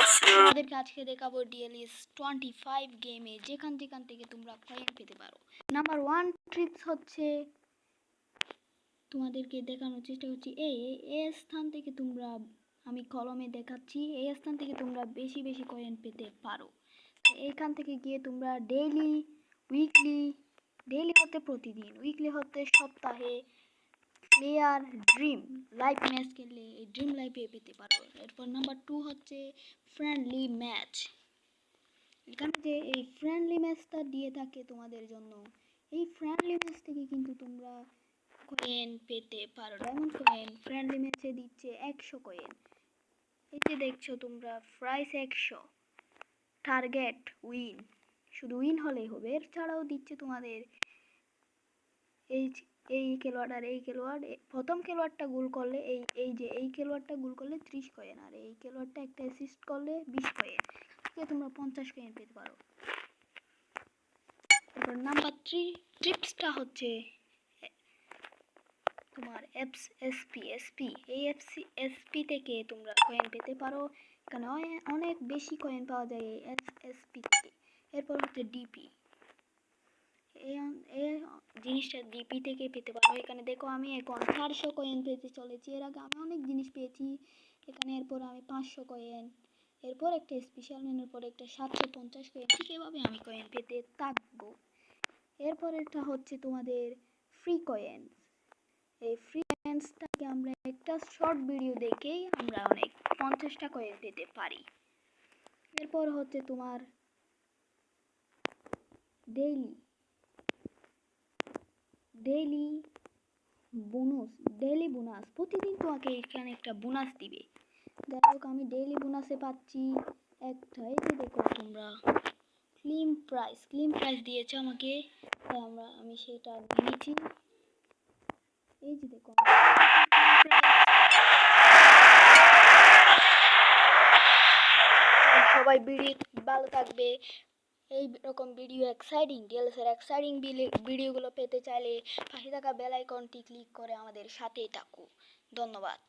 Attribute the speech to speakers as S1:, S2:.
S1: তোমাদেরকে আজকে দেখাবো ডিএলএস 25 গেমে যেখান থেকে তোমরা কয়েন পেতে পারো। নাম্বার 1 ট্রিক্স হচ্ছে তোমাদেরকে দেখানোর চেষ্টা করছি এই স্থান থেকে তোমরা, আমি কলমে দেখাচ্ছি, এই স্থান থেকে তোমরা বেশি কয়েন পেতে পারো। এইখান থেকে গিয়ে তোমরা ডেইলি হতে প্রতিদিন, উইকলি হতে সপ্তাহে প্লেয়ার ড্রিম লাইভ ম্যাচ খেললে এই ড্রিম লাইভে পেতে পারো। এরপর নাম্বার 2 হচ্ছে ফ্রেন্ডলি ম্যাচ। এখানে যে এই ফ্রেন্ডলি ম্যাচটা দিয়ে থাকে তোমাদের জন্য, এই ফ্রেন্ডলি ম্যাচ থেকে কিন্তু তোমরা কয়েন পেতে পারো। ডায়মন্ড কয়েন ফ্রেন্ডলি ম্যাচে দিচ্ছে 100 কয়েন। এই যে দেখছো তোমরা, প্রাইস 100, টার্গেট উইন, শুধু উইন হলেই হবে। এর ছাড়াও দিচ্ছে তোমাদের এই খেলোয়াড় আর এই খেলোয়াড়, প্রথম খেলোয়াড়টা গোল করলে এই খেলোয়াড়টা গোল করলে 30 কয়েন, আর এই খেলোয়াড়টা একটা অ্যাসিস্ট করলে 20 কয়েন, তোমরা 50 কয়েন পেতে পারো। এরপর নাম্বার 3 ট্রিপসটা হচ্ছে তোমার এসপি। এই এসপি থেকে তোমরা কয়েন পেতে পারো, এখানে অনেক বেশি কয়েন পাওয়া যায় এই এসপি থেকে। এরপর হচ্ছে ডিপি, এই জিনিসটা ডিপি থেকে পেতে পারো। এখানে দেখো আমি এখন 400 কয়েন পেতে চলেছি, এর আগে আমি অনেক জিনিস পেয়েছি এখানে। এরপর আমি 500 কয়েন, এরপর একটা স্পেশাল মেনুর পর একটা 750 কয়েন, ঠিক এভাবে আমি কয়েন পেতে থাকবো। এরপর এটা হচ্ছে তোমাদের ফ্রি কয়েন। এই ফ্রি কয়েন্সটাকে আমরা একটা শর্ট ভিডিও দেখেই আমরা অনেক 50টা কয়েন পেতে পারি। এরপর হচ্ছে তোমার ডেইলি বোনাস, প্রতিদিন তোমাকে এখানে একটা বোনাস দিবে। দেখো আমি ডেইলি বোনাসে পাচ্ছি একটা, এই যে দেখো তোমরা ক্লিম প্রাইস দিয়েছে আমাকে, তাই আমি সেটা নিয়েছি। এই যে দেখো সবাই ভালো থাকবে। এই রকম ভিডিও ডিএলএসের এক্সাইটিং ভিডিওগুলো পেতে চাইলে পাশে থাকা বেল আইকনটি ক্লিক করে আমাদের সাথেই থাকো। ধন্যবাদ।